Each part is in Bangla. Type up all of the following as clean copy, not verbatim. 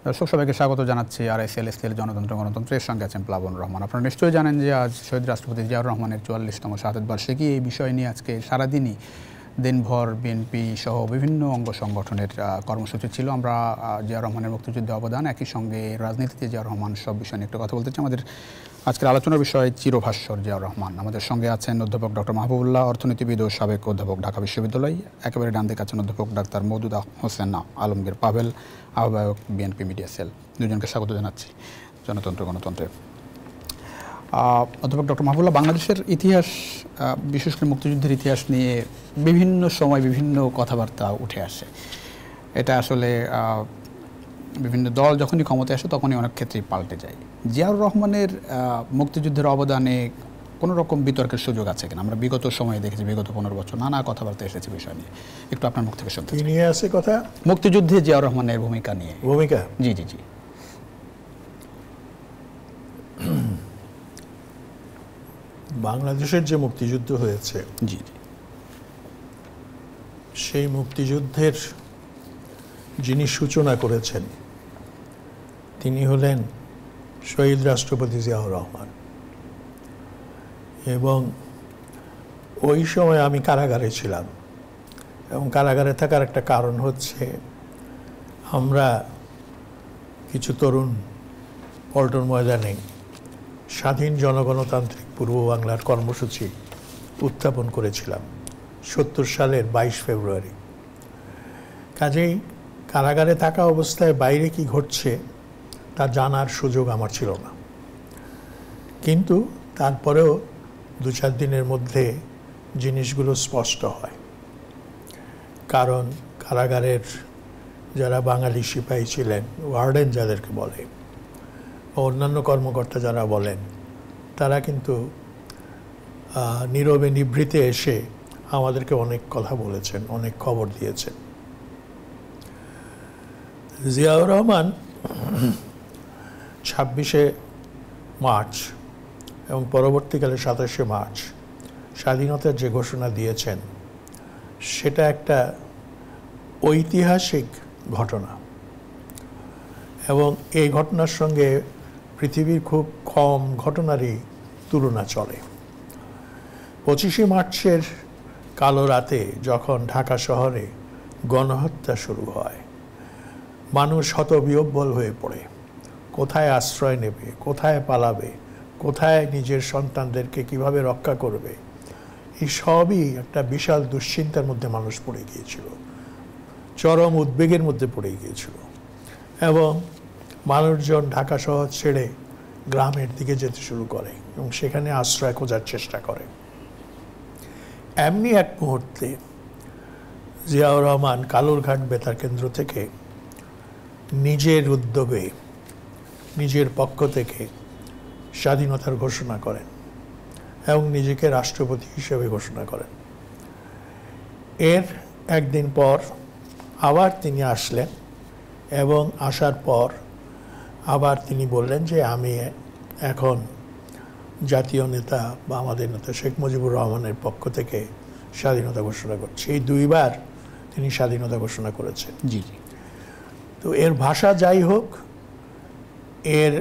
দর্শক সবাইকে স্বাগত জানাচ্ছি RSL জনতন্ত্র গণতন্ত্রের সঙ্গে আছেন প্লাবন রহমান। আপনারা নিশ্চয়ই জানেন যে আজ শহীদ রাষ্ট্রপতি জিয়াউর রহমানের 44তম শাহাদাত বার্ষিকী। এই বিষয় নিয়ে আজকে সারাদিনই দিনভর বিএনপি সহ বিভিন্ন অঙ্গ সংগঠনের কর্মসূচি ছিল। আমরা জিয়াউর রহমানের মুক্তিযুদ্ধে অবদান, একই সঙ্গে রাজনীতিতে জিয়াউর রহমান, সব বিষয় নিয়ে একটু কথা বলতে চাই। আমাদের আজকের আলোচনার বিষয় চিরভাস্বর জিয়াউর রহমান। আমাদের সঙ্গে আছেন অধ্যাপক ডক্টর মাহবুবুল্লাহ, অর্থনীতিবিদ ও সাবেক অধ্যাপক, ঢাকা বিশ্ববিদ্যালয়। একেবারে ডান দিকে আছেন অধ্যাপক ডাক্তার মওদুদা হোসেন আলমগীর পাভেল, আহ্বায়ক বিএনপি মিডিয়া সেল। দুজনকে স্বাগত জানাচ্ছি জনতন্ত্র গণতন্ত্রে। অধ্যাপক ডক্টর মাহবুবুল্লাহ, বাংলাদেশের ইতিহাস, বিশেষ করে মুক্তিযুদ্ধের ইতিহাস নিয়ে বিভিন্ন সময় বিভিন্ন কথাবার্তা উঠে আসে। এটা আসলে বিভিন্ন দল যখনই ক্ষমতায় আসে তখনই অনেক ক্ষেত্রেই পাল্টে যায়। জিয়াউর রহমানের মুক্তিযুদ্ধের অবদানে কোনো রকম বিতর্কের সুযোগ আছে কিনা? আমরা বিগত সময়ে দেখেছি, বিগত 15 বছর নানা কথাবার্তা এসেছে বিষয় নিয়ে। একটু আপনার মুখ থেকে শুনতে নিয়ে আসে কথা মুক্তিযুদ্ধে জিয়াউর রহমানের ভূমিকা নিয়ে। ভূমিকা? জি জি জি। বাংলাদেশের যে মুক্তিযুদ্ধ হয়েছে, জি জি, সেই মুক্তিযুদ্ধের যিনি সূচনা করেছেন তিনি হলেন শহীদ রাষ্ট্রপতি জিয়াউর রহমান। এবং ওই সময় আমি কারাগারে ছিলাম, এবং কারাগারে থাকার একটা কারণ হচ্ছে আমরা কিছু তরুণ পল্টন ময়দানে স্বাধীন জনগণতান্ত্রিক পূর্ব বাংলার কর্মসূচি উত্থাপন করেছিলাম 70 সালের 22 ফেব্রুয়ারি। কাজেই কারাগারে থাকা অবস্থায় বাইরে কি ঘটছে তা জানার সুযোগ আমার ছিল না, কিন্তু তারপরেও 2-4 দিনের মধ্যে জিনিসগুলো স্পষ্ট হয়। কারণ কারাগারের যারা বাঙালি সিপাহী ছিলেন, ওয়ার্ডেন যাদেরকে বলে, অন্যান্য কর্মকর্তা যারা বলেন, তারা কিন্তু নীরবে নিভৃতে এসে আমাদেরকে অনেক কথা বলেছেন, অনেক খবর দিয়েছেন। জিয়াউর রহমান 26শে মার্চ এবং পরবর্তীকালে 27শে মার্চ স্বাধীনতার যে ঘোষণা দিয়েছেন, সেটা একটা ঐতিহাসিক ঘটনা। এবং এই ঘটনার সঙ্গে পৃথিবীর খুব কম ঘটনারই তুলনা চলে। 25শে মার্চের কালো রাতে যখন ঢাকা শহরে গণহত্যা শুরু হয়, মানুষ হতবিহ্বল হয়ে পড়ে। কোথায় আশ্রয় নেবে, কোথায় পালাবে, কোথায় নিজের সন্তানদেরকে কিভাবে রক্ষা করবে, এই সবই একটা বিশাল দুশ্চিন্তার মধ্যে মানুষ পড়ে গিয়েছিল, চরম উদ্বেগের মধ্যে পড়ে গিয়েছিল। এবং মানুষজন ঢাকা শহর ছেড়ে গ্রামের দিকে যেতে শুরু করে এবং সেখানে আশ্রয় খোঁজার চেষ্টা করে। এমনি এক মুহূর্তে জিয়াউর রহমান কালুরঘাট বেতার কেন্দ্র থেকে নিজের উদ্যোগে, নিজের পক্ষ থেকে স্বাধীনতার ঘোষণা করেন এবং নিজেকে রাষ্ট্রপতি হিসেবে ঘোষণা করেন। এর একদিন পর আবার তিনি আসলেন, এবং আসার পর আবার তিনি বললেন যে আমি এখন জাতীয় নেতা বা আমাদের নেতা শেখ মুজিবুর রহমানের পক্ষ থেকে স্বাধীনতা ঘোষণা করছি। এই 2 বার তিনি স্বাধীনতা ঘোষণা করেছেন। জি জি। তো এর ভাষা যাই হোক, এর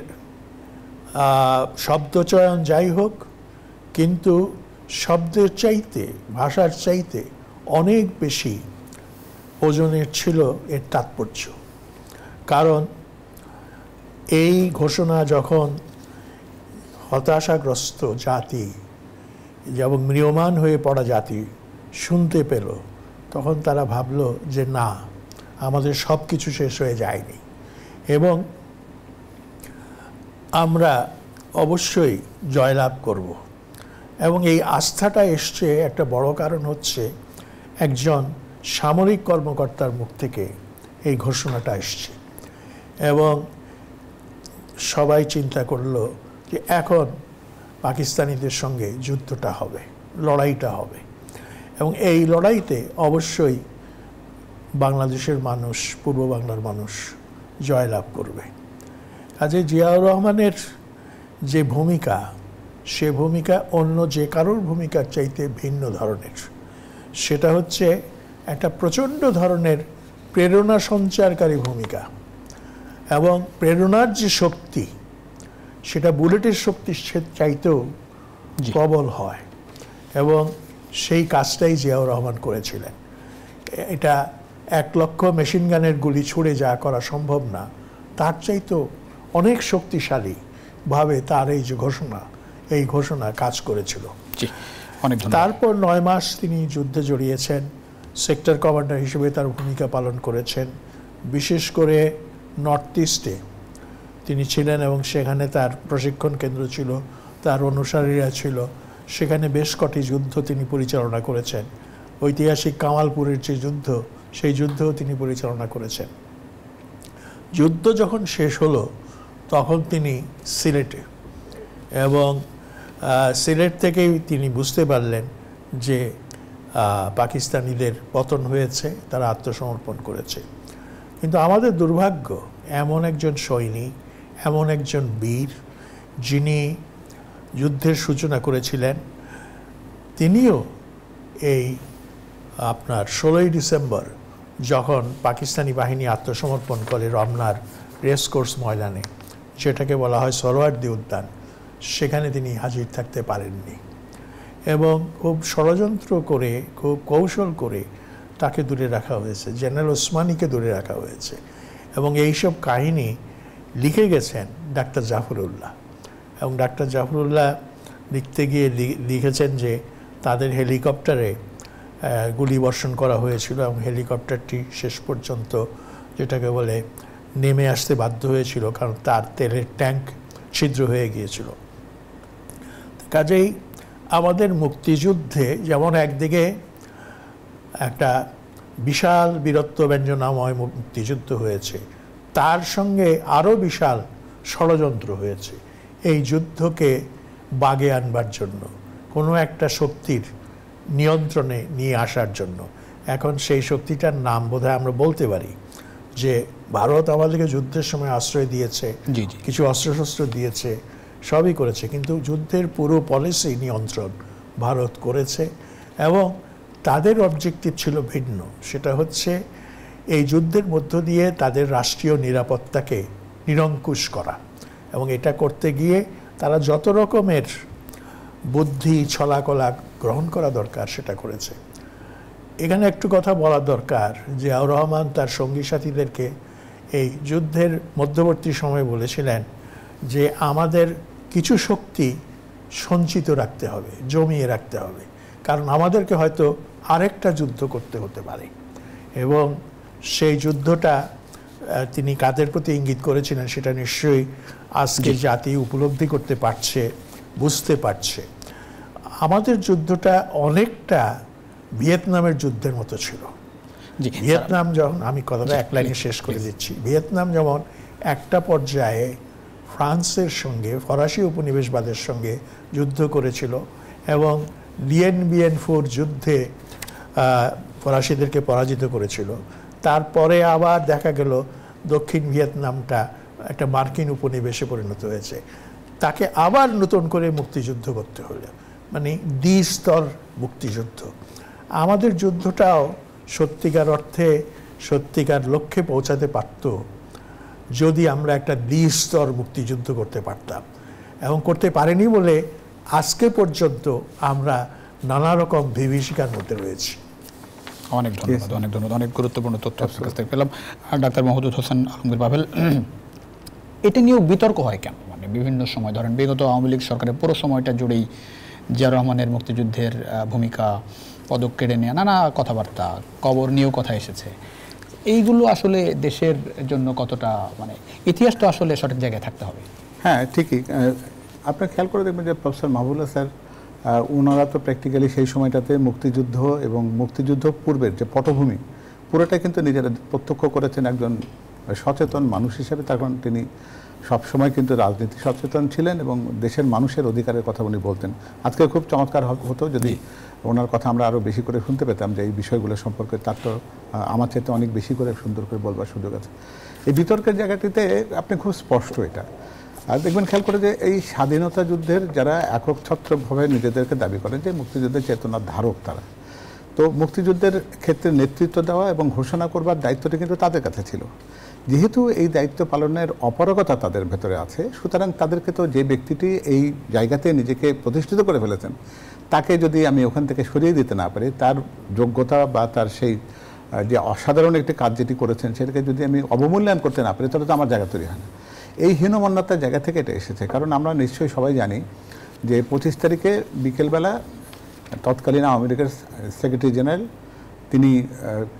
শব্দচয়ন যাই হোক, কিন্তু শব্দের চাইতে, ভাষার চাইতে অনেক বেশি ওজনের ছিল এর তাৎপর্য। কারণ এই ঘোষণা যখন হতাশাগ্রস্ত জাতি এবং ম্রিয়মাণ হয়ে পড়া জাতি শুনতে পেল, তখন তারা ভাবল যে না, আমাদের সব কিছু শেষ হয়ে যায়নি, এবং আমরা অবশ্যই জয়লাভ করব। এবং এই আস্থাটা এসছে, একটা বড় কারণ হচ্ছে একজন সামরিক কর্মকর্তার মুখ থেকে এই ঘোষণাটা এসছে। এবং সবাই চিন্তা করলো যে এখন পাকিস্তানিদের সঙ্গে যুদ্ধটা হবে, লড়াইটা হবে, এবং এই লড়াইতে অবশ্যই বাংলাদেশের মানুষ, পূর্ব বাংলার মানুষ জয়লাভ করবে। কাজে জিয়াউর রহমানের যে ভূমিকা, সে ভূমিকা অন্য যে কারোর ভূমিকার চাইতে ভিন্ন ধরনের। সেটা হচ্ছে একটা প্রচণ্ড ধরনের প্রেরণা সঞ্চারকারী ভূমিকা। এবং প্রেরণার যে শক্তি সেটা বুলেটের শক্তির চাইতেও প্রবল হয়, এবং সেই কাজটাই জিয়াউর রহমান করেছিলেন। এটা 1 লক্ষ মেশিন গানের গুলি ছুড়ে যা করা সম্ভব না, তার চাইতেও অনেক শক্তিশালী ভাবে তার এই ঘোষণা কাজ করেছিল। তারপর 9 মাস তিনি যুদ্ধে জড়িয়েছেন, সেক্টর কমান্ডার হিসেবে তার ভূমিকা পালন করেছেন। বিশেষ করে নর্থ ইস্টে তিনি ছিলেন এবং সেখানে তার প্রশিক্ষণ কেন্দ্র ছিল, তার অনুসারীরা ছিল। সেখানে বেশ কটি যুদ্ধ তিনি পরিচালনা করেছেন। ঐতিহাসিক কামালপুরের যে যুদ্ধ, সেই যুদ্ধও তিনি পরিচালনা করেছেন। যুদ্ধ যখন শেষ হলো তখন তিনি সিলেটে, এবং সিলেট থেকেই তিনি বুঝতে পারলেন যে পাকিস্তানিদের পতন হয়েছে, তারা আত্মসমর্পণ করেছে। কিন্তু আমাদের দুর্ভাগ্য, এমন একজন সৈনিক, এমন একজন বীর, যিনি যুদ্ধের সূচনা করেছিলেন, তিনিও এই আপনার 16ই ডিসেম্বর যখন পাকিস্তানি বাহিনী আত্মসমর্পণ করে রমনার রেসকোর্স ময়দানে, যেটাকে বলা হয় সরোয়ার্দী উদ্যান, সেখানে তিনি হাজির থাকতে পারেননি, এবং খুব ষড়যন্ত্র করে, খুব কৌশল করে তাকে দূরে রাখা হয়েছে, জেনারেল ওসমানীকে দূরে রাখা হয়েছে। এবং এইসব কাহিনী লিখে গেছেন ডাক্তার জাফরুল্লাহ, এবং ডাক্তার জাফরুল্লাহ লিখতে গিয়ে লিখেছেন যে তাদের হেলিকপ্টারে গুলি বর্ষণ করা হয়েছিল, এবং হেলিকপ্টারটি শেষ পর্যন্ত যেটাকে বলে নেমে আসতে বাধ্য হয়েছিল, কারণ তার তেলের ট্যাঙ্ক ছিদ্র হয়ে গিয়েছিল। কাজেই আমাদের মুক্তিযুদ্ধে যেমন একদিকে একটা বিশাল বীরত্বব্যঞ্জনাময় মুক্তিযুদ্ধ হয়েছে, তার সঙ্গে আরও বিশাল ষড়যন্ত্র হয়েছে এই যুদ্ধকে বাগে আনবার জন্য, কোনো একটা শক্তির নিয়ন্ত্রণে নিয়ে আসার জন্য। এখন সেই শক্তিটার নাম বোধহয় আমরা বলতে পারি যে ভারত আমাদেরকে যুদ্ধের সময় আশ্রয় দিয়েছে, কিছু অস্ত্রশস্ত্র দিয়েছে, সবই করেছে, কিন্তু যুদ্ধের পুরো পলিসি নিয়ন্ত্রণ ভারত করেছে, এবং তাদের অবজেক্টিভ ছিল ভিন্ন। সেটা হচ্ছে এই যুদ্ধের মধ্য দিয়ে তাদের রাষ্ট্রীয় নিরাপত্তাকে নিরঙ্কুশ করা, এবং এটা করতে গিয়ে তারা যত রকমের বুদ্ধি ছলাকলা গ্রহণ করা দরকার সেটা করেছে। এখানে একটু কথা বলা দরকার, জিয়াউর রহমান তার সঙ্গী সাথীদেরকে এই যুদ্ধের মধ্যবর্তী সময়ে বলেছিলেন যে আমাদের কিছু শক্তি সঞ্চিত রাখতে হবে, জমিয়ে রাখতে হবে, কারণ আমাদেরকে হয়তো আরেকটা যুদ্ধ করতে হতে পারে। এবং সেই যুদ্ধটা তিনি কাদের প্রতি ইঙ্গিত করেছিলেন সেটা নিশ্চয়ই আজকে জাতি উপলব্ধি করতে পারছে, বুঝতে পারছে। আমাদের যুদ্ধটা অনেকটা ভিয়েতনামের যুদ্ধের মতো ছিল। ভিয়েতনাম যখন, আমি কথাটা এক লাইনে শেষ করে দিচ্ছি, ভিয়েতনাম যেমন একটা পর্যায়ে ফ্রান্সের সঙ্গে, ফরাসি উপনিবেশবাদের সঙ্গে যুদ্ধ করেছিল, এবং লিয়েন বিয়েন ফোর যুদ্ধে ফরাসিদেরকে পরাজিত করেছিল। তারপরে আবার দেখা গেল দক্ষিণ ভিয়েতনামটা একটা মার্কিন উপনিবেশে পরিণত হয়েছে, তাকে আবার নতুন করে মুক্তিযুদ্ধ করতে হলো, মানে দ্বিস্তর মুক্তিযুদ্ধ। আমাদের যুদ্ধটাও সত্যিকার অর্থে সত্যিকার লক্ষ্যে পৌঁছাতে পারত যদি আমরা একটা দ্বিস্তর মুক্তিযুদ্ধ করতে পারতাম, এবং করতে পারিনি বলে আজকে পর্যন্ত আমরা নানা রকম বিভীষিকার মধ্যে রয়েছি। অনেক ধন্যবাদ, অনেক ধন্যবাদ, অনেক গুরুত্বপূর্ণ তথ্য আপনার কাছ থেকে পেলাম। আর ডাক্তার মাহমুদুল হোসেন আলমগীর বাবেল, এটা নিয়েও বিতর্ক হয় কেন? মানে বিভিন্ন সময় ধরেন বিগত আওয়ামী লীগ সরকারের পুরো সময়টা জুড়েই জিয়া রহমানের মুক্তিযুদ্ধের ভূমিকা, পদক কেড়ে নেওয়া, নানা কথাবার্তা, কবর নিয়েও কথা এসেছে। এইগুলো আসলে দেশের জন্য কতটা, মানে ইতিহাস তো আসলে সঠিক জায়গায় থাকতে হবে। হ্যাঁ, ঠিকই। আপনার খেয়াল করে দেখবেন যে প্রফেসর মাহবুবুল্লাহ স্যার, ওনারা তো প্র্যাকটিক্যালি সেই সময়টাতে মুক্তিযুদ্ধ এবং মুক্তিযুদ্ধ পূর্বের যে পটভূমি পুরোটাই কিন্তু নিজেরা প্রত্যক্ষ করেছেন একজন সচেতন মানুষ হিসেবে। তখন তিনি সবসময় কিন্তু রাজনীতি সচেতন ছিলেন এবং দেশের মানুষের অধিকারের কথা উনি বলতেন। আজকে খুব চমৎকার হতো যদি ওনার কথা আমরা আরও বেশি করে শুনতে পেতাম, যে এই বিষয়গুলো সম্পর্কে তার তো আমার চাইতে অনেক বেশি করে সুন্দর করে বলবার সুযোগ আছে। এই বিতর্কের জায়গাটিতে আপনি খুব স্পষ্ট এটা। আর দেখবেন খেয়াল করে যে এই স্বাধীনতা যুদ্ধের যারা একচ্ছত্রভাবে নিজেদেরকে দাবি করেন যে মুক্তিযুদ্ধের চেতনার ধারক, তো মুক্তিযুদ্ধের ক্ষেত্রে নেতৃত্ব দেওয়া এবং ঘোষণা করবার দায়িত্বটা কিন্তু তাদের কাছে ছিল। যেহেতু এই দায়িত্ব পালনের অপারগতা তাদের ভেতরে আছে, সুতরাং তাদেরকে তো যে ব্যক্তিটি এই জায়গাতে নিজেকে প্রতিষ্ঠিত করে ফেলেছেন তাকে যদি আমি ওখান থেকে সরিয়ে দিতে না পারি, তার যোগ্যতা বা তার সেই যে অসাধারণ একটি কাজ যেটি করেছেন সেটাকে যদি আমি অবমূল্যায়ন করতে না পারি, তাহলে তো আমার জায়গা তৈরি হয় না। এই হীনমন্যতার জায়গা থেকে এটা এসেছে। কারণ আমরা নিশ্চয়ই সবাই জানি যে 25 তারিখে বিকেলবেলা তৎকালীন আওয়ামী লীগের সেক্রেটারি জেনারেল তিনি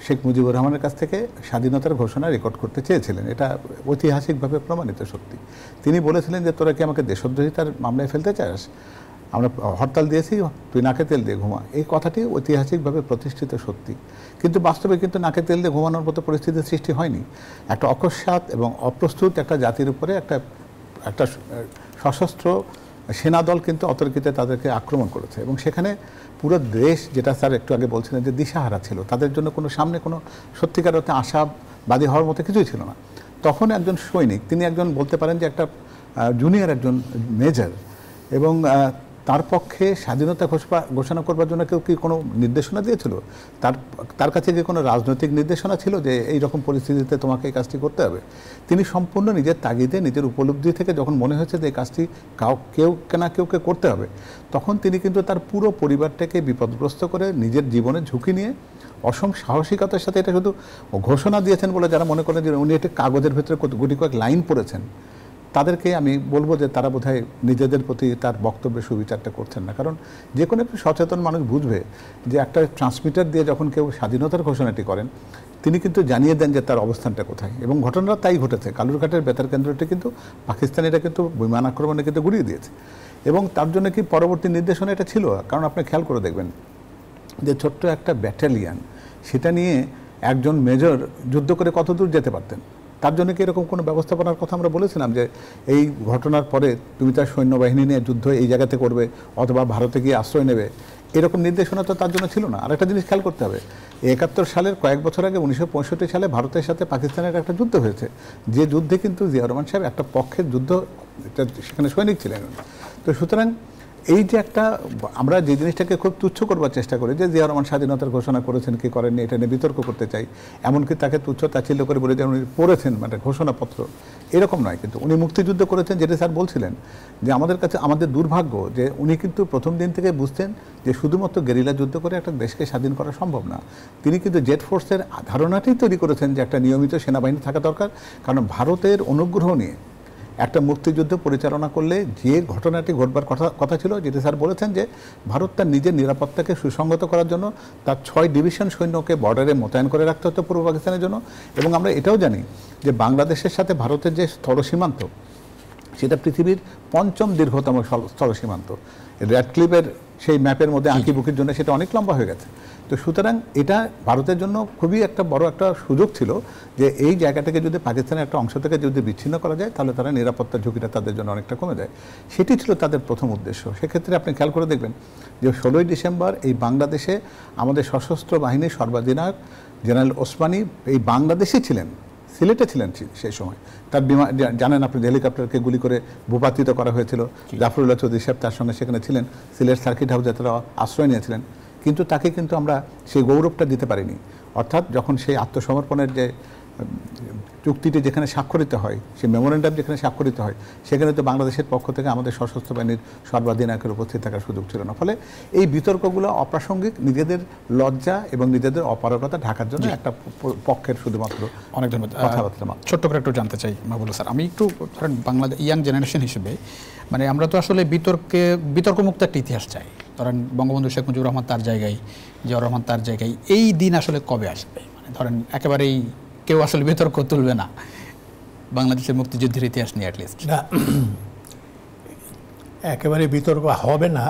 শেখ মুজিবুর রহমানের কাছ থেকে স্বাধীনতার ঘোষণা রেকর্ড করতে চেয়েছিলেন। এটা ঐতিহাসিকভাবে প্রমাণিত সত্যি। তিনি বলেছিলেন যে তোরা কি আমাকে দেশদ্রোহিতার মামলায় ফেলতে চাস, আমরা হরতাল দিয়েছি, তুই নাকে তেল দিয়ে ঘুমা। এই কথাটি ঐতিহাসিকভাবে প্রতিষ্ঠিত সত্যি, কিন্তু বাস্তবে কিন্তু নাকে তেল দিয়ে ঘুমানোর মতো পরিস্থিতির সৃষ্টি হয়নি। একটা অকস্মাৎ এবং অপ্রস্তুত একটা জাতির উপরে একটা সশস্ত্র সেনাদল কিন্তু অতর্কিতে তাদেরকে আক্রমণ করেছে, এবং সেখানে পুরো দেশ, যেটা স্যার একটু আগে বলছিলেন যে দিশাহারা ছিল, তাদের জন্য কোনো সামনে কোনো সত্যিকার অর্থে আশাবাদী হওয়ার মতো কিছুই ছিল না। তখন একজন সৈনিক, তিনি একজন বলতে পারেন যে একটা জুনিয়র একজন মেজর, এবং তার পক্ষে স্বাধীনতা ঘোষণা করবার জন্য কেউ কি কোনো নির্দেশনা দিয়েছিল? তার কাছে কি কোনো রাজনৈতিক নির্দেশনা ছিল যে এই রকম পরিস্থিতিতে তোমাকে এই কাজটি করতে হবে? তিনি সম্পূর্ণ নিজের তাগিদে, নিজের উপলব্ধি থেকে যখন মনে হয়েছে যে এই কাজটি কেউকে করতে হবে, তখন তিনি কিন্তু তার পুরো পরিবারটাকে বিপদগ্রস্ত করে নিজের জীবনের ঝুঁকি নিয়ে অসম সাহসিকতার সাথে, এটা শুধু ঘোষণা দিয়েছেন বলে যারা মনে করেন যে উনি একটা কাগজের ভেতরে গুটি কয়েক লাইন পড়েছেন, তাদেরকে আমি বলবো যে তারা বোধহয় নিজেদের প্রতি তার বক্তব্যের সুবিচারটা করছেন না। কারণ যে কোনো একটি সচেতন মানুষ বুঝবে যে একটা ট্রান্সমিটার দিয়ে যখন কেউ স্বাধীনতার ঘোষণাটি করেন, তিনি কিন্তু জানিয়ে দেন যে তার অবস্থানটা কোথায়, এবং ঘটনাটা তাই ঘটেছে। কালুরঘাটের বেতার কেন্দ্রটি কিন্তু পাকিস্তানিরা কিন্তু বিমান আক্রমণে কিন্তু গুড়িয়ে দিয়েছে, এবং তার জন্য কি পরবর্তী নির্দেশনা এটা ছিল। কারণ আপনি খেয়াল করে দেখবেন যে ছোট্ট একটা ব্যাটালিয়ান, সেটা নিয়ে একজন মেজর যুদ্ধ করে কত দূর যেতে পারতেন, তার জন্য কি এরকম কোনো ব্যবস্থাপনার কথা আমরা বলেছিলাম যে এই ঘটনার পরে তুমি তার সৈন্যবাহিনী নিয়ে যুদ্ধ এই জায়গাতে করবে অথবা ভারতে গিয়ে আশ্রয় নেবে, এরকম নির্দেশনা তো তার জন্য ছিল না। আর একটা জিনিস খেয়াল করতে হবে, 71 সালের কয়েক বছর আগে 1965 সালে ভারতের সাথে পাকিস্তানের একটা যুদ্ধ হয়েছে, যে যুদ্ধে কিন্তু জিয়া রহমান সাহেব একটা পক্ষের যুদ্ধ, সেখানে সৈনিক ছিলেন। তো সুতরাং এই যে একটা, আমরা যে জিনিসটাকে খুব তুচ্ছ করবার চেষ্টা করি যে জিয়া রহমান স্বাধীনতার ঘোষণা করেছেন কি করেননি, এটা নিয়ে বিতর্ক করতে চাই, এমনকি তাকে তুচ্ছ তাচ্ছিল্য করে বলে যে উনি পড়েছেন মানে ঘোষণাপত্র, এরকম নয়। কিন্তু উনি মুক্তিযুদ্ধ করেছেন, যেটা স্যার বলছিলেন যে আমাদের কাছে আমাদের দুর্ভাগ্য যে উনি কিন্তু প্রথম দিন থেকে বুঝতেন যে শুধুমাত্র গেরিলা যুদ্ধ করে একটা দেশকে স্বাধীন করা সম্ভব না। তিনি কিন্তু জেট ফোর্সের ধারণাটি তৈরি করেছেন যে একটা নিয়মিত সেনাবাহিনী থাকা দরকার, কারণ ভারতের অনুগ্রহ নিয়ে একটা মুক্তিযুদ্ধ পরিচালনা করলে যে ঘটনাটি ঘটবার কথা ছিল, যেটি স্যার বলেছেন যে ভারত তার নিজের নিরাপত্তাকে সুসংগত করার জন্য তার 6 ডিভিশন সৈন্যকে বর্ডারে মোতায়েন করে রাখতে হতো পূর্ব পাকিস্তানের জন্য। এবং আমরা এটাও জানি যে বাংলাদেশের সাথে ভারতের যে স্থল সীমান্ত, সেটা পৃথিবীর 5ম দীর্ঘতম স্থল সীমান্ত। র্যাডক্লিফের সেই ম্যাপের মধ্যে আঁকিবুকির জন্য সেটা অনেক লম্বা হয়ে গেছে। তো সুতরাং এটা ভারতের জন্য খুবই একটা বড় একটা সুযোগ ছিল যে এই জায়গাটাকে যদি পাকিস্তানের একটা অংশ থেকে যদি বিচ্ছিন্ন করা যায়, তাহলে তারা নিরাপত্তার ঝুঁকিটা তাদের জন্য অনেকটা কমে যায়। সেটি ছিল তাদের প্রথম উদ্দেশ্য। সেক্ষেত্রে আপনি খেয়াল করে দেখবেন যে 16ই ডিসেম্বর এই বাংলাদেশে আমাদের সশস্ত্র বাহিনীর সর্বাধিনায়ক জেনারেল ওসমানী এই বাংলাদেশে ছিলেন, সিলেটে ছিলেন সেই সময়। তার বিমান, জানেন আপনি, হেলিকপ্টারকে গুলি করে ভূপাতিত করা হয়েছিল। জাফরুল্লাহ চৌধুরী সাহেব তার সঙ্গে সেখানে ছিলেন, সিলেট সার্কিট হাউসে তারা আশ্রয় নিয়েছিলেন, কিন্তু তাকে কিন্তু আমরা সেই গৌরবটা দিতে পারিনি। অর্থাৎ যখন সেই আত্মসমর্পণের যে চুক্তিটি যেখানে স্বাক্ষরিত হয়, সেই মেমোরেন্ডাম যেখানে স্বাক্ষরিত হয়, সেখানে তো বাংলাদেশের পক্ষ থেকে আমাদের সশস্ত্র বাহিনীর সর্বাধিনায়কের উপস্থিত থাকার সুযোগ ছিল না। ফলে এই বিতর্কগুলো অপ্রাসঙ্গিক, নিজেদের লজ্জা এবং নিজেদের অপারগতা ঢাকার জন্য একটা পক্ষের শুধুমাত্র অনেক ধন্যবাদ। কথাবার্তা। ছোট্ট করে একটু জানতে চাই মাহবুব স্যার, আমি একটু ধরেন বাংলাদেশ ইয়াং জেনারেশন হিসেবে, মানে আমরা তো আসলে বিতর্কমুক্ত একটা ইতিহাস চাই। ধরেন বঙ্গবন্ধু শেখ মুজিবুর রহমান তার জায়গায়, জিয়াউর রহমান তার জায়গায়, এই দিন আসলে কবে আসবে? মানে ধরেন একেবারেই কেউ আসলে বিতর্ক তুলবে না বাংলাদেশের মুক্তিযুদ্ধের ইতিহাস নিয়ে, অ্যাটলিস্ট না, একেবারে বিতর্ক হবে না,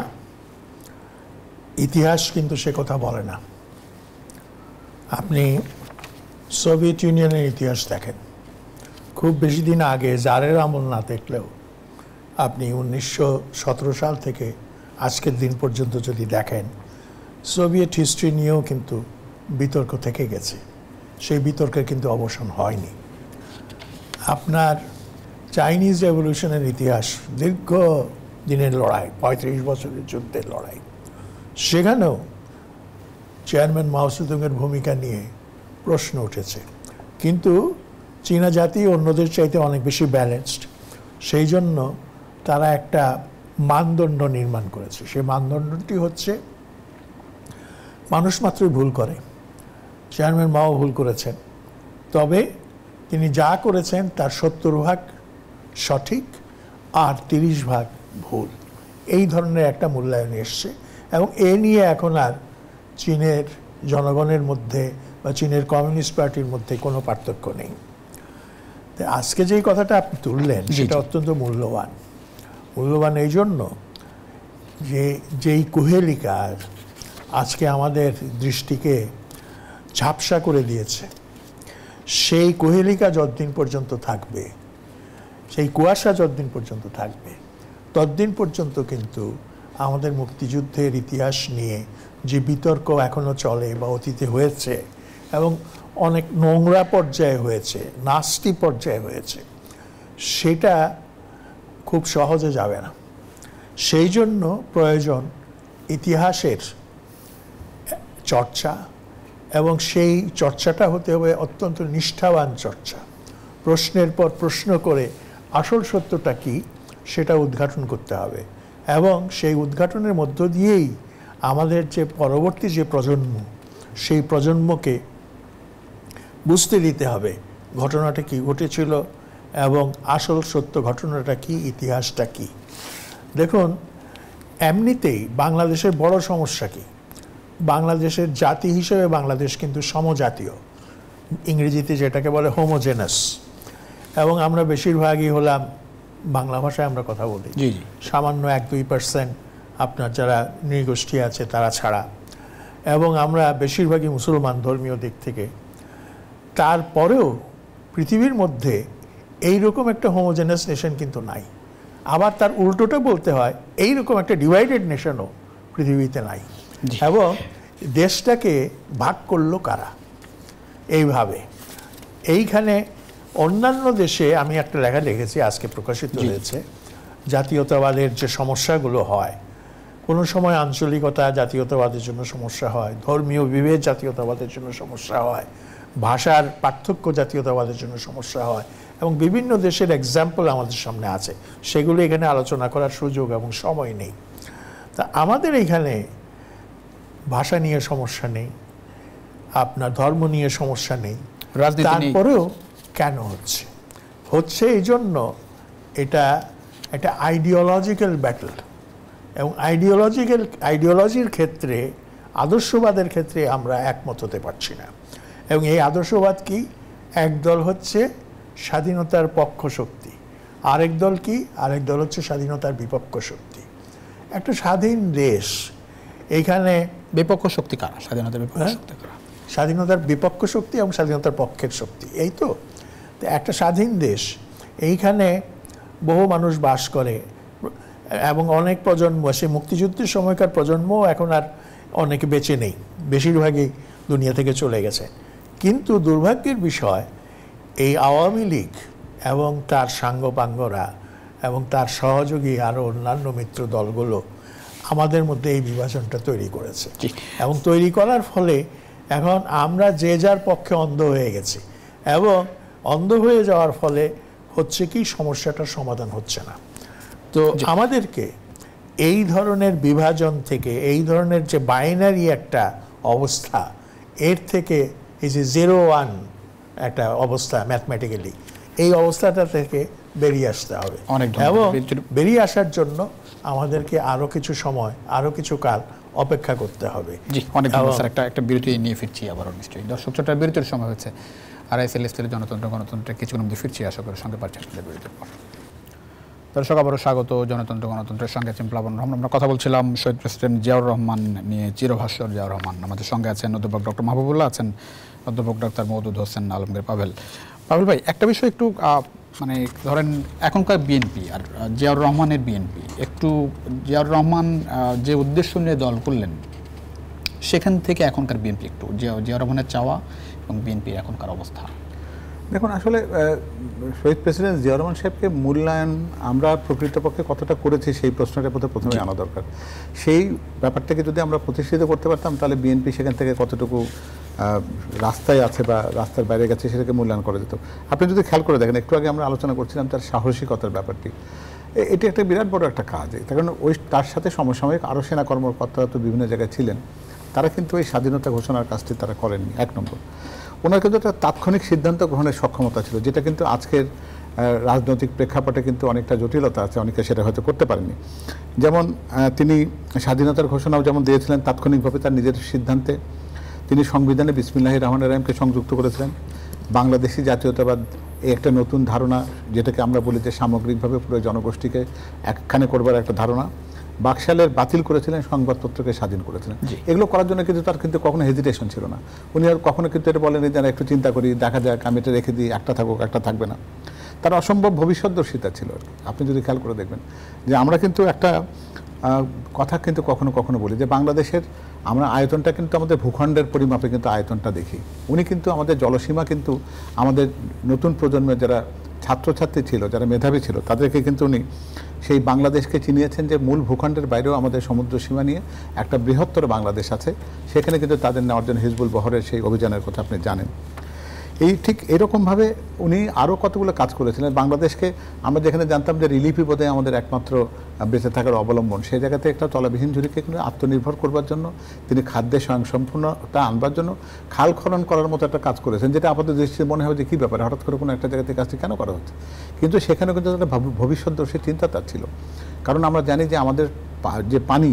ইতিহাস কিন্তু সে কথা বলে না। আপনি সোভিয়েত ইউনিয়নের ইতিহাস দেখেন, খুব বেশি দিন আগে জারের আমল না দেখলেও আপনি 1917 সাল থেকে আজকের দিন পর্যন্ত যদি দেখেন, সোভিয়েত হিস্ট্রি নিয়েও কিন্তু বিতর্ক থেকে গেছে, সেই বিতর্কের কিন্তু অবসান হয়নি। আপনার চাইনিজ রেভলিউশনের ইতিহাস, দীর্ঘ দিনের লড়াই, 35 বছরের যুদ্ধের লড়াই, সেখানেও চেয়ারম্যান মাও সেতুংয়ের ভূমিকা নিয়ে প্রশ্ন উঠেছে, কিন্তু চীনা জাতি অন্যদের চাইতে অনেক বেশি ব্যালেন্সড, সেই জন্য তারা একটা মানদণ্ড নির্মাণ করেছে। সেই মানদণ্ডটি হচ্ছে মানুষ মাত্রই ভুল করে, চেয়ারম্যান মাও ভুল করেছেন, তবে তিনি যা করেছেন তার 70% সঠিক আর 30% ভুল, এই ধরনের একটা মূল্যায়ন এসছে। এবং এ নিয়ে এখন আর চীনের জনগণের মধ্যে বা চীনের কমিউনিস্ট পার্টির মধ্যে কোনো পার্থক্য নেই। আজকে যেই কথাটা আপনি তুললেন সেটা অত্যন্ত মূল্যবান এই জন্য যে যেই কুহেলিকা আজকে আমাদের দৃষ্টিকে ঝাপসা করে দিয়েছে, সেই কুহেলিকা যতদিন পর্যন্ত থাকবে, সেই কুয়াশা যতদিন পর্যন্ত থাকবে, ততদিন পর্যন্ত কিন্তু আমাদের মুক্তিযুদ্ধের ইতিহাস নিয়ে যে বিতর্ক এখনো চলে বা অতীতে হয়েছে এবং অনেক নোংরা পর্যায়ে হয়েছে, নাস্তি পর্যায়ে হয়েছে, সেটা খুব সহজে যাবে না। সেই জন্য প্রয়োজন ইতিহাসের চর্চা, এবং সেই চর্চাটা হতে হবে অত্যন্ত নিষ্ঠাবান চর্চা, প্রশ্নের পর প্রশ্ন করে আসল সত্যটা কি সেটা উদ্ঘাটন করতে হবে। এবং সেই উদ্ঘাটনের মধ্য দিয়েই আমাদের যে পরবর্তী যে প্রজন্ম, সেই প্রজন্মকে বুঝতে দিতে হবে ঘটনাটা কি ঘটেছিল এবং আসল সত্য ঘটনাটা কি, ইতিহাসটা কি। দেখুন, এমনিতেই বাংলাদেশের বড় সমস্যা কি, বাংলাদেশের জাতি হিসেবে বাংলাদেশ কিন্তু সমজাতীয়, ইংরেজিতে যেটাকে বলে হোমোজেনাস, এবং আমরা বেশিরভাগই হলাম বাংলা ভাষায় আমরা কথা বলি, সামান্য 1-2% আপনার যারা নৃগোষ্ঠী আছে তারা ছাড়া, এবং আমরা বেশিরভাগই মুসলমান ধর্মীয় দিক থেকে। তারপরেও পৃথিবীর মধ্যে এইরকম একটা হোমোজেনাস নেশন কিন্তু নাই। আবার তার উল্টোটা বলতে হয়, এইরকম একটা ডিভাইডেড নেশনও পৃথিবীতে নাই। এবং দেশটাকে ভাগ করলো কারা এইভাবে? এইখানে অন্যান্য দেশে আমি একটা লেখা লিখেছি, আজকে প্রকাশিত হয়েছে, জাতীয়তাবাদের যে সমস্যাগুলো হয়, কোনো সময় আঞ্চলিকতা জাতীয়তাবাদের জন্য সমস্যা হয়, ধর্মীয় বিভেদ জাতীয়তাবাদের জন্য সমস্যা হয়, ভাষার পার্থক্য জাতীয়তাবাদের জন্য সমস্যা হয়, এবং বিভিন্ন দেশের এক্সাম্পল আমাদের সামনে আছে, সেগুলো এখানে আলোচনা করার সুযোগ এবং সময় নেই। তা আমাদের এখানে ভাষা নিয়ে সমস্যা নেই, আপনার ধর্ম নিয়ে সমস্যা নেই, তারপরেও কেন হচ্ছে এই জন্য এটা একটা আইডিওলজিক্যাল ব্যাটল। এবং আইডিওলজির ক্ষেত্রে, আদর্শবাদের ক্ষেত্রে আমরা একমত হতে পারছি না। এবং এই আদর্শবাদ কি? একদল হচ্ছে স্বাধীনতার পক্ষ শক্তি, আরেক দল কি? আরেক দল হচ্ছে স্বাধীনতার বিপক্ষ শক্তি। একটা স্বাধীন দেশ, এইখানে বিপক্ষ শক্তি কারা? স্বাধীনতার বিপক্ষ শক্তি কারা? স্বাধীনতার বিপক্ষ শক্তি এবং স্বাধীনতার পক্ষের শক্তি, এই তো। একটা স্বাধীন দেশ, এইখানে বহু মানুষ বাস করে এবং অনেক প্রজন্ম, সে মুক্তিযুদ্ধের সময়কার প্রজন্ম এখন আর অনেকে বেঁচে নেই, বেশিরভাগই দুনিয়া থেকে চলে গেছে। কিন্তু দুর্ভাগ্যের বিষয়, এই আওয়ামী লীগ এবং তার সাঙ্গপাঙ্গরা এবং তার সহযোগী আরও অন্যান্য মিত্র দলগুলো আমাদের মধ্যে এই বিভাজনটা তৈরি করেছে। এবং তৈরি করার ফলে এখন আমরা যে যার পক্ষে অন্ধ হয়ে গেছি, এবং অন্ধ হয়ে যাওয়ার ফলে হচ্ছে কি, সমস্যাটার সমাধান হচ্ছে না। তো আমাদেরকে এই ধরনের বিভাজন থেকে, এই ধরনের যে বাইনারি একটা অবস্থা, এর থেকে এই যে 0-1 একটা অবস্থা ম্যাথমেটিক্যালি, এই অবস্থাটা থেকে বেরিয়ে আসতে হবে। এবং বেরিয়ে আসার জন্য আমাদেরকে আরো কিছু সময়, আরো কিছু কাল অপেক্ষা করতে হবে। জি, অনেক ধন্যবাদ স্যার। একটা বিরতি নিয়ে ফিরছি আবারও নিশ্চয়ই। দর্শক, ছোট্ট বিরতির সময় হচ্ছে। RSLSL গণতন্ত্রে কিছুক্ষণ মধ্যে ফিরছি, আশা করি সঙ্গে পাচ্ছেন বিরতির পর। দর্শক, আবারও স্বাগত গণতন্ত্রের সঙ্গে আছেন প্লাবন রহমান। আমরা কথা বলছিলাম শহীদ প্রেসিডেন্ট জিয়াউর রহমান নিয়ে, চিরভাস্বর জিয়াউর রহমান। আমাদের সঙ্গে আছেন অধ্যাপক ডক্টর মাহবুবুল্লাহ, আছেন অধ্যাপক ডাক্তার মওদুদ হোসেন আলমগীর পাভেল। পাভেল ভাই, একটা বিষয় একটু মানে ধরেন এখনকার বিএনপি আর জিয়াউর রহমানের বিএনপি, একটু জিয়াউর রহমান যে উদ্দেশ্য নিয়ে দল করলেন, সেখান থেকে এখনকার বিএনপি একটু জিয়াউর রহমানের চাওয়া এবং বিএনপির এখনকার অবস্থা। দেখুন আসলে শহীদ প্রেসিডেন্ট জিয়াউর রহমান সাহেবকে মূল্যায়ন আমরা প্রকৃতপক্ষে কতটা করেছি সেই প্রশ্নটার প্রথমে আনা দরকার। সেই ব্যাপারটাকে যদি আমরা প্রতিষ্ঠিত করতে পারতাম তাহলে বিএনপি সেখান থেকে কতটুকু রাস্তায় আছে বা রাস্তার বাইরে গেছে সেটাকে মূল্যায়ন করা যেত। আপনি যদি খেয়াল করে দেখেন, একটু আগে আমরা আলোচনা করছিলাম তার সাহসিকতার ব্যাপারটি, এটি একটা বিরাট বড় একটা কাজ। কারণ তার সাথে সমসাময়িক আরও সেনা কর্মকর্তারা তো বিভিন্ন জায়গায় ছিলেন, তারা কিন্তু এই স্বাধীনতা ঘোষণার কাজটি তারা করেননি। এক নম্বর, ওনার কিন্তু একটা তাৎক্ষণিক সিদ্ধান্ত গ্রহণের সক্ষমতা ছিল, যেটা কিন্তু আজকের রাজনৈতিক প্রেক্ষাপটে কিন্তু অনেকটা জটিলতা আছে, অনেকে সেটা হয়তো করতে পারেননি। যেমন তিনি স্বাধীনতার ঘোষণাও যেমন দিয়েছিলেন তাৎক্ষণিকভাবে তার নিজের সিদ্ধান্তে, তিনি সংবিধানে বিসমিল্লাহির রহমানির রহিমকে সংযুক্ত করেছিলেন। বাংলাদেশি জাতীয়তাবাদ এই একটা নতুন ধারণা, যেটাকে আমরা বলি যে সামগ্রিকভাবে পুরো জনগোষ্ঠীকে একখানে করবার একটা ধারণা। বাকশালের বাতিল করেছিলেন, সংবাদপত্রকে স্বাধীন করেছিলেন। এগুলো করার জন্য কিন্তু তার কিন্তু কখনো হেজিটেশন ছিল না। উনি আর কখনো কিন্তু এটা বলেনি যে একটু চিন্তা করি, দেখা যাক, আমি এটা রেখে দিই, একটা থাকুক একটা থাকবে না। তার অসম্ভব ভবিষ্যৎদর্শিতা ছিল আর কি। আপনি যদি খেয়াল করে দেখবেন যে আমরা কিন্তু একটা কথা কিন্তু কখনো কখনো বলি যে বাংলাদেশের আমরা আয়তনটা কিন্তু আমাদের ভূখণ্ডের পরিমাপে কিন্তু আয়তনটা দেখি। উনি কিন্তু আমাদের জলসীমা কিন্তু আমাদের নতুন প্রজন্মের যারা ছাত্রছাত্রী ছিল, যারা মেধাবী ছিল, তাদেরকে কিন্তু উনি সেই বাংলাদেশকে চিনিয়েছেন যে মূল ভূখণ্ডের বাইরেও আমাদের সমুদ্র সীমা নিয়ে একটা বৃহত্তর বাংলাদেশ আছে। সেখানে কিন্তু তাদের নেওয়ার জন্য হিজবুল বহরের সেই অভিযানের কথা আপনি জানেন। এই ঠিক এরকমভাবে উনি আরও কতগুলো কাজ করেছিলেন। বাংলাদেশকে আমরা যেখানে জানতাম যে রিলিফই বোধহয় আমাদের একমাত্র বেঁচে থাকার অবলম্বন, সেই জায়গাতে একটা তলাবিহীন ঝুড়িকে কিন্তু আত্মনির্ভর করবার জন্য, তিনি খাদ্যে স্বয়ংসম্পূর্ণতা আনবার জন্য খাল খনন করার মতো একটা কাজ করেছেন, যেটা আপাতত দৃষ্টিতে মনে হবে যে কী ব্যাপারে হঠাৎ করে কোনো একটা জায়গাতে কাজটি কেন করা হচ্ছে। কিন্তু সেখানে কিন্তু একটা ভবিষ্যৎদর্শী চিন্তা তার ছিল। কারণ আমরা জানি যে আমাদের যে পানি,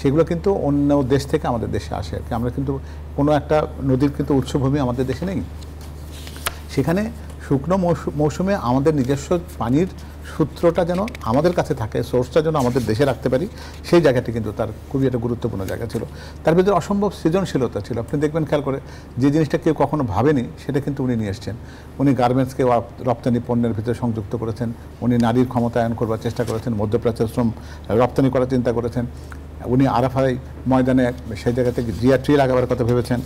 সেগুলো কিন্তু অন্য দেশ থেকে আমাদের দেশে আসে আর কি। আমরা কিন্তু কোনো একটা নদীর কিন্তু উৎসভূমি আমাদের দেশে নেই। সেখানে শুকনো মৌসুমে আমাদের নিজস্ব পানির সূত্রটা যেন আমাদের কাছে থাকে, সোর্সটা যেন আমাদের দেশে রাখতে পারি, সেই জায়গাটি কিন্তু তার খুবই একটা গুরুত্বপূর্ণ জায়গা ছিল। তার ভিতরে অসম্ভব সৃজনশীলতা ছিল। আপনি দেখবেন খেয়াল করে, যে জিনিসটা কেউ কখনো ভাবেনি সেটা কিন্তু উনি নিয়ে এসছেন। উনি গার্মেন্টসকে রপ্তানি পণ্যের ভিতরে সংযুক্ত করেছেন, উনি নারীর ক্ষমতায়ন করবার চেষ্টা করেছেন, মধ্যপ্রাচ্যের শ্রম রপ্তানি করার চিন্তা করেছেন, উনি আরাফাই ময়দানে সেই জায়গা থেকে জিয়া ট্রি লাগাবার কথা ভেবেছেন,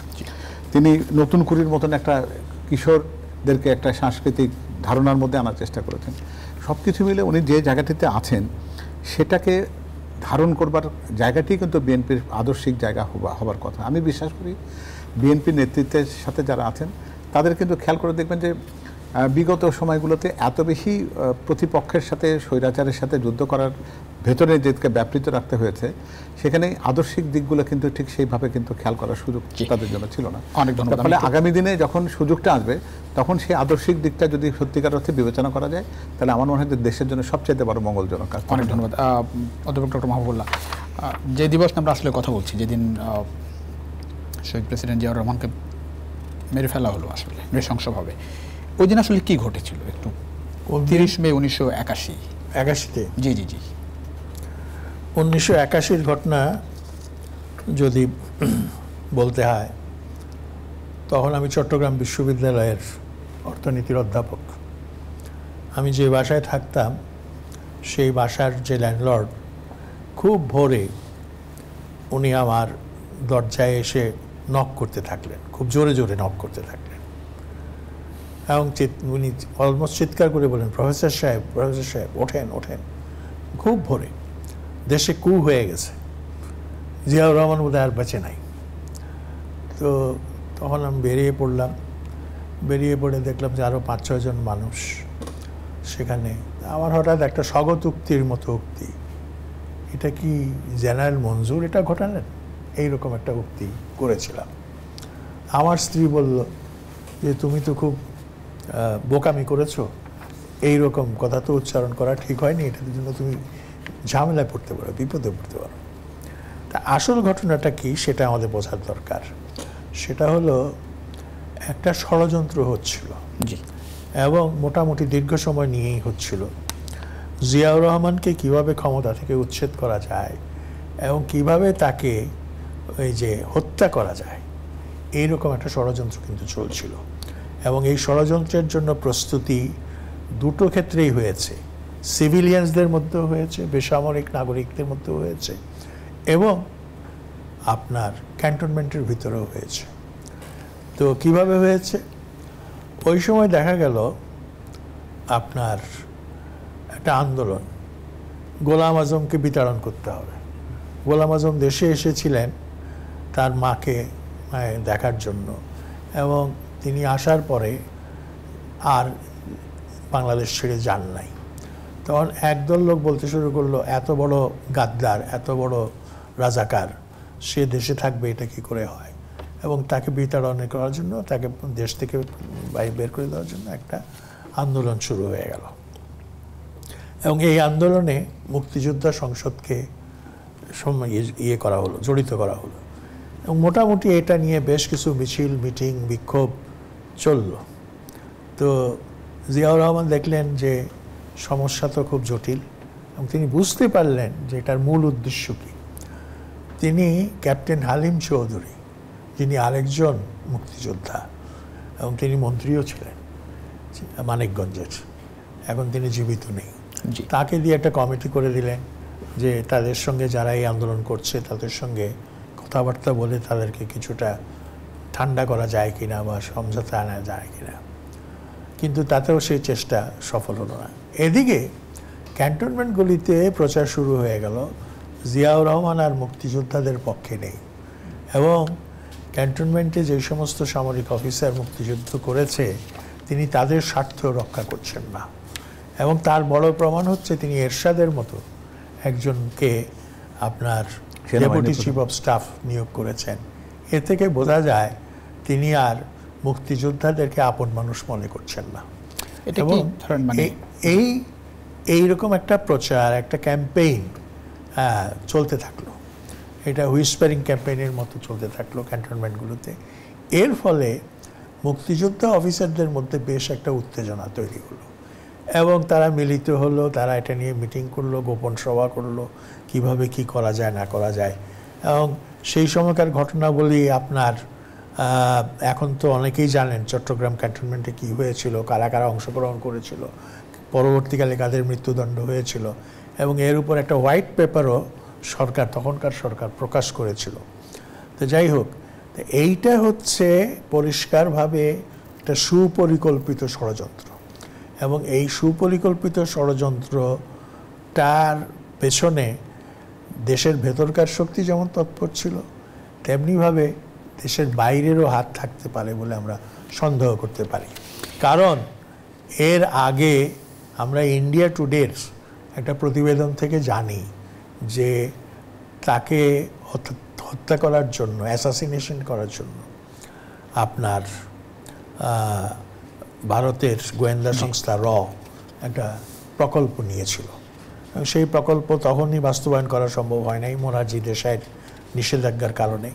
তিনি নতুন কুড়ির মতন একটা কিশোরদেরকে একটা সাংস্কৃতিক ধারণার মধ্যে আনার চেষ্টা করেছেন। সব কিছু মিলে উনি যে জায়গাটিতে আছেন সেটাকে ধারণ করবার জায়গাটি কিন্তু বিএনপির আদর্শিক জায়গা হবার কথা। আমি বিশ্বাস করি বিএনপির নেতৃত্বের সাথে যারা আছেন তাদের কিন্তু খেয়াল করে দেখবেন যে বিগত সময়গুলোতে এত বেশি প্রতিপক্ষের সাথে, স্বৈরাচারের সাথে যুদ্ধ করার ভেতরে যেটাকে ব্যাপৃত রাখতে হয়েছে, সেখানে আদর্শিক দিকগুলো কিন্তু ঠিক সেইভাবে কিন্তু খেয়াল করার সুযোগ তাদের জন্য ছিল না। অনেক ধন্যবাদ। ফলে আগামী দিনে যখন সুযোগটা আসবে তখন সেই আদর্শিক দিকটা যদি সত্যিকার অর্থে বিবেচনা করা যায়, তাহলে আমার মনে হয় যে দেশের জন্য সবচেয়ে বড় মঙ্গলজনক কাজ। অনেক ধন্যবাদ অধ্যাপক ডক্টর মাহবুবুল্লাহ। যে দিবস আমরা আসলে কথা বলছি, যেদিন শহীদ প্রেসিডেন্ট জিয়াউর রহমানকে মেরে ফেলা হলো আসলে নৃশংসভাবে, ওই দিন আসলে কি ঘটেছিল একটু? 30 মে 1981-তে। জি জি জি। 1981-র ঘটনা যদি বলতে হয়, তখন আমি চট্টগ্রাম বিশ্ববিদ্যালয়ের অর্থনীতির অধ্যাপক। আমি যে বাসায় থাকতাম সেই বাসার যে ল্যান্ডলর্ড, খুব ভোরে উনি আমার দরজায় এসে নক করতে থাকলেন, খুব জোরে জোরে নক করতে থাকলেন, এবং উনি অলমোস্ট চিৎকার করে বলেন, প্রফেসর সাহেব, প্রফেসর সাহেব, ওঠেন ওঠেন। খুব ভোরে, দেশে কু হয়ে গেছে, জিয়াউর রহমান বোধহয় আর বেঁচে নাই। তো তখন আমি বেরিয়ে পড়লাম। বেরিয়ে পড়ে দেখলাম যে আরও 5-6 জন মানুষ সেখানে। আমার হঠাৎ একটা স্বগত উক্তির মতো উক্তি, এটা কি জেনারেল মঞ্জুর এটা ঘটালেন? এইরকম একটা উক্তি করেছিলাম। আমার স্ত্রী বলল যে তুমি তো খুব বোকামি করেছো, এইরকম কথা তো উচ্চারণ করা ঠিক হয়নি, এটার জন্য তুমি ঝামেলায় পড়তে পারো, বিপদে পড়তে পারো। তা আসল ঘটনাটা কি সেটা আমাদের বোঝার দরকার। সেটা হলো একটা ষড়যন্ত্র হচ্ছিল, জি, এবং মোটামুটি দীর্ঘ সময় নিয়েই হচ্ছিল। জিয়াউর রহমানকে কিভাবে ক্ষমতা থেকে উচ্ছেদ করা যায় এবং কিভাবে তাকে ওই যে হত্যা করা যায়, এইরকম একটা ষড়যন্ত্র কিন্তু চলছিল। এবং এই ষড়যন্ত্রের জন্য প্রস্তুতি দুটো ক্ষেত্রেই হয়েছে, সিভিলিয়ানসদের মধ্যেও হয়েছে, বেসামরিক নাগরিকদের মধ্যেও হয়েছে, এবং আপনার ক্যান্টনমেন্টের ভিতরেও হয়েছে। তো কিভাবে হয়েছে? ওই সময় দেখা গেল আপনার একটা আন্দোলন, গোলাম আজমকে বিতাড়ন করতে হবে। গোলাম আজম দেশে এসেছিলেন তার মাকে দেখার জন্য, এবং তিনি আসার পরে আর বাংলাদেশ ছেড়ে যান নাই। তখন একদল লোক বলতে শুরু করলো, এত বড় গাদ্দার, এত বড় রাজাকার, সে দেশে থাকবে, এটা কি করে হয়? এবং তাকে বিতাড়ন করার জন্য, তাকে দেশ থেকে বের করে দেওয়ার জন্য একটা আন্দোলন শুরু হয়ে গেল। এবং এই আন্দোলনে মুক্তিযোদ্ধা সংসদকে ইয়ে করা হলো, জড়িত করা হলো, এবং মোটামুটি এটা নিয়ে বেশ কিছু মিছিল, মিটিং, বিক্ষোভ চলল। তো জিয়াউর রহমান দেখলেন যে সমস্যা তো খুব জটিল, এবং তিনি বুঝতে পারলেন যে এটার মূল উদ্দেশ্য কী। তিনি ক্যাপ্টেন হালিম চৌধুরী, যিনি আরেকজন মুক্তিযোদ্ধা এবং তিনি মন্ত্রীও ছিলেন মানিকগঞ্জের, এখন তিনি জীবিত নেই, তাকে দিয়ে একটা কমিটি করে দিলেন যে তাদের সঙ্গে যারা এই আন্দোলন করছে তাদের সঙ্গে কথাবার্তা বলে তাদেরকে কিছুটা ঠান্ডা করা যায় কিনা বা সমঝোতা আনা যায় কিনা। কিন্তু তাতেও সেই চেষ্টা সফল হলো না। এদিকে ক্যান্টনমেন্টগুলিতে প্রচার শুরু হয়ে গেল জিয়াউর রহমান আর মুক্তিযোদ্ধাদের পক্ষে নেই, এবং ক্যান্টনমেন্টে যে সমস্ত সামরিক অফিসার মুক্তিযুদ্ধ করেছে তিনি তাদের স্বার্থ রক্ষা করছেন না। এবং তার বড় প্রমাণ হচ্ছে তিনি এরশাদের মতো একজনকে আপনার ডেপুটি চিফ অফ স্টাফ নিয়োগ করেছেন। এ থেকে বোঝা যায় তিনি আর মুক্তিযোদ্ধাদেরকে আপন মানুষ মনে করছেন না। এবং এইরকম একটা প্রচার, একটা ক্যাম্পেইন চলতে থাকলো, এটা হুইসপারিং ক্যাম্পেইনের মতো চলতে থাকলো ক্যান্টনমেন্টগুলোতে। এর ফলে মুক্তিযোদ্ধা অফিসারদের মধ্যে বেশ একটা উত্তেজনা তৈরি হলো, এবং তারা মিলিত হলো, তারা এটা নিয়ে মিটিং করলো, গোপন সভা করলো, কিভাবে কি করা যায় না করা যায়। এবং সেই সময়কার ঘটনাবলী আপনার এখন তো অনেকেই জানেন চট্টগ্রাম ক্যান্টনমেন্টে কী হয়েছিল, কারা কারা অংশগ্রহণ করেছিল, পরবর্তীকালে কাদের মৃত্যুদণ্ড হয়েছিল, এবং এর উপর একটা হোয়াইট পেপারও সরকার, তখনকার সরকার প্রকাশ করেছিল। তো যাই হোক, এইটা হচ্ছে পরিষ্কারভাবে একটা সুপরিকল্পিত ষড়যন্ত্র, এবং এই সুপরিকল্পিত ষড়যন্ত্রটার পেছনে দেশের ভেতরকার শক্তি যেমন তৎপর ছিল, তেমনিভাবে দেশের বাইরেরও হাত থাকতে পারে বলে আমরা সন্দেহ করতে পারি। কারণ এর আগে আমরা ইন্ডিয়া টুডের একটা প্রতিবেদন থেকে জানি যে তাকে হত্যা করার জন্য, অ্যাসাসিনেশন করার জন্য আপনার ভারতের গোয়েন্দা সংস্থা একটা প্রকল্প নিয়েছিল। সেই প্রকল্প তখনই বাস্তবায়ন করা সম্ভব হয় নাই মোরারজি দেশাইয়ের নিষেধাজ্ঞার কারণে।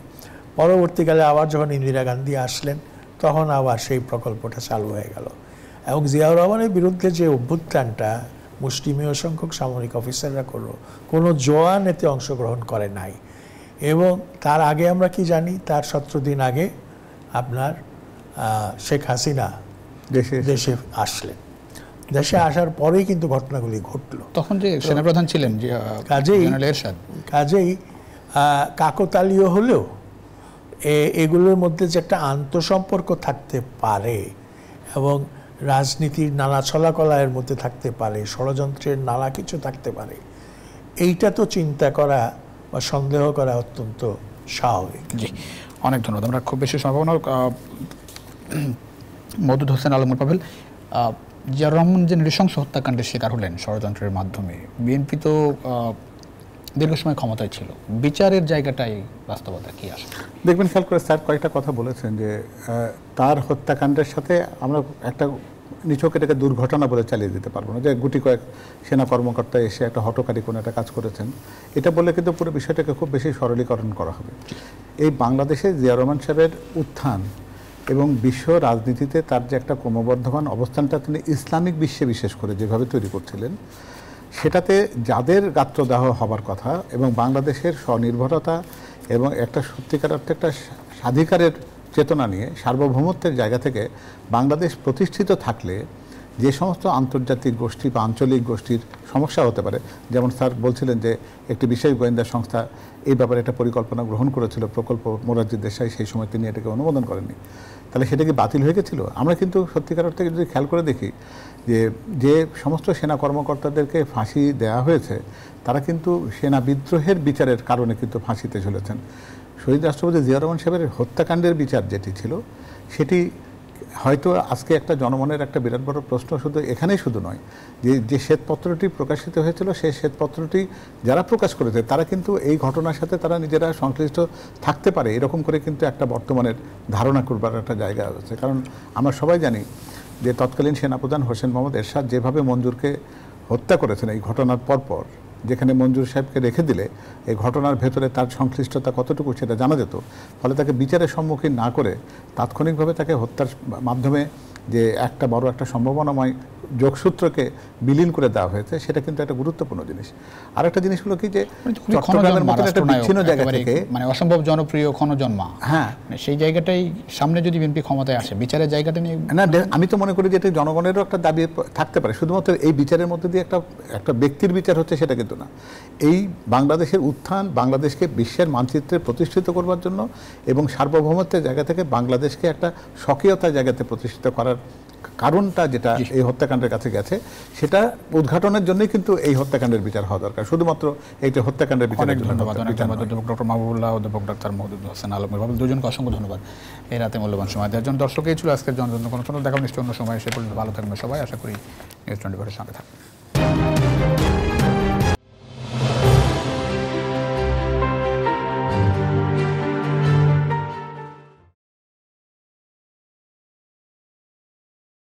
পরবর্তীকালে আবার যখন ইন্দিরা গান্ধী আসলেন তখন আবার সেই প্রকল্পটা চালু হয়ে গেল, এবং জিয়াউর রহমানের বিরুদ্ধে যে অভ্যুত্থানটা মুষ্টিমেয় সংখ্যক সামরিক অফিসাররা করলো, কোনো জওয়ান এতে অংশগ্রহণ করে নাই। এবং তার আগে আমরা কি জানি, তার 17 দিন আগে আপনার শেখ হাসিনা দেশে আসলেন। দেশে আসার পরেই কিন্তু ঘটনাগুলি ঘটলো। তখন যে সেনাপ্রধান ছিলেন কাজেই কাকতালীয় হলেও এগুলোর মধ্যে যে একটা আন্তঃসম্পর্ক থাকতে পারে, এবং রাজনীতির নানা ছলাকলা এর মধ্যে থাকতে পারে, ষড়যন্ত্রের নানা কিছু থাকতে পারে, এইটা তো চিন্তা করা বা সন্দেহ করা অত্যন্ত স্বাভাবিক। জি, অনেক ধন্যবাদ। আমরা খুব বেশি সম্ভাবনা মওদুদ হোসেন আলমুল পাভেল, জিয়াউর রহমান যে নৃশংস হত্যাকাণ্ডের শিকার হলেন ষড়যন্ত্রের মাধ্যমে, বিএনপি তো দীর্ঘ সময় ক্ষমতায় ছিল, বিচারের জায়গাটাই বাস্তবতা কি আসে? দেখবেন, খেয়াল করে স্যার কয়েকটা কথা বলেছেন যে তার হত্যাকাণ্ডের সাথে আমরা একটা নিছক এটাকে দুর্ঘটনা বলে চালিয়ে দিতে পারবো না, যে গুটি কয়েক সেনা কর্মকর্তা এসে একটা হঠকারী কোনো একটা কাজ করেছেন, এটা বলে কিন্তু পুরো বিষয়টাকে খুব বেশি সরলীকরণ করা হবে। এই বাংলাদেশে জিয়াউর রহমান সাহেবের উত্থান এবং বিশ্ব রাজনীতিতে তার যে একটা ক্রমবর্ধমান অবস্থানটা তিনি ইসলামিক বিশ্বে বিশেষ করে যেভাবে তৈরি করছিলেন, সেটাতে যাদের গাত্রদাহ হবার কথা এবং বাংলাদেশের স্বনির্ভরতা এবং একটা সত্যিকার অর্থে একটা স্বাধিকারের চেতনা নিয়ে সার্বভৌমত্বের জায়গা থেকে বাংলাদেশ প্রতিষ্ঠিত থাকলে যে সমস্ত আন্তর্জাতিক গোষ্ঠী বা আঞ্চলিক গোষ্ঠীর সমস্যা হতে পারে, যেমন স্যার বলছিলেন যে একটি বিশেষ গোয়েন্দা সংস্থা এই ব্যাপারে একটা পরিকল্পনা গ্রহণ করেছিল, প্রকল্প মোরারজি দেশাই, সেই সময় তিনি এটাকে অনুমোদন করেননি, তাহলে সেটা কি বাতিল হয়ে গেছিল? আমরা কিন্তু সত্যিকার অর্থে যদি খেয়াল করে দেখি যে সমস্ত সেনা কর্মকর্তাদেরকে ফাঁসি দেওয়া হয়েছে তারা কিন্তু সেনা বিদ্রোহের বিচারের কারণে কিন্তু ফাঁসিতে ঝুলেছেন। শহীদ রাষ্ট্রপতি জিয়া রহমান সাহেবের হত্যাকাণ্ডের বিচার যেটি ছিল সেটি হয়তো আজকে একটা জনমনের একটা বিরাট বড় প্রশ্ন শুধু এখানেই শুধু নয়, যে শ্বেতপত্রটি প্রকাশিত হয়েছিল সেই শ্বেতপত্রটি যারা প্রকাশ করেছে তারা কিন্তু এই ঘটনার সাথে তারা নিজেরা সংশ্লিষ্ট থাকতে পারে এরকম করে কিন্তু একটা বর্তমানের ধারণা করবার একটা জায়গা আছে। কারণ আমরা সবাই জানি যে তৎকালীন সেনাপ্রধান হোসেন মোহাম্মদ এরশাদ যেভাবে মঞ্জুরকে হত্যা করেছেন এই ঘটনার পরপর, যেখানে মঞ্জুর সাহেবকে রেখে দিলে এই ঘটনার ভেতরে তার সংশ্লিষ্টতা কতটুকু সেটা জানা যেত, ফলে তাকে বিচারের সম্মুখীন না করে তাৎক্ষণিকভাবে তাকে হত্যার মাধ্যমে যে একটা বড় একটা সম্ভাবনাময় যোগসূত্রকে বিলীন করে দেওয়া হয়েছে সেটা কিন্তু একটা গুরুত্বপূর্ণ জিনিস। আর একটা জিনিস হলো কি যে চট্টগ্রামের মতো একটা বিচ্ছিন্ন জায়গা থেকে মানে অসম্ভব জনপ্রিয় ক্ষণজন্মা, হ্যাঁ সেই জায়গাটাই সামনে যদি বিএনপি ক্ষমতায় আসে বিচারের জায়গাটা নিয়ে না, আমি তো মনে করি যে এটা জনগণেরও একটা দাবি থাকতে পারে, শুধুমাত্র এই বিচারের মধ্যে দিয়ে একটা ব্যক্তির বিচার হচ্ছে সেটা কিন্তু না। এই বাংলাদেশের উত্থান, বাংলাদেশকে বিশ্বের মানচিত্রে প্রতিষ্ঠিত করবার জন্য এবং সার্বভৌমত্বের জায়গা থেকে বাংলাদেশকে একটা স্বকীয়তার জায়গাতে প্রতিষ্ঠিত করার কারণটা যেটা এই হত্যাকাণ্ডের কাছে গেছে সেটা উদ্ঘাটনের জন্যই কিন্তু এই হত্যাকাণ্ডের বিচার হওয়া দরকার, শুধুমাত্র এইটা হত্যাকাণ্ডের বিচার। ধন্যবাদ অধ্যাপক ডক্টর মাহবুবুল্লাহ, অধ্যাপক ডাক্তার মওদুদ হোসেন আলমের বাবু, দুজনকে অসংখ্য ধন্যবাদ এই রাতে মূল্যবান সময় দেওয়ার জন্য। দর্শক এই ছিল আজকের জনতন্ত্র কোনো দেখা নিশ্চয় অন্য সময়, সে পর্যন্ত ভালো থাকবে সবাই। আশা করি নিউজ 24-এর সঙ্গে থাকবেন।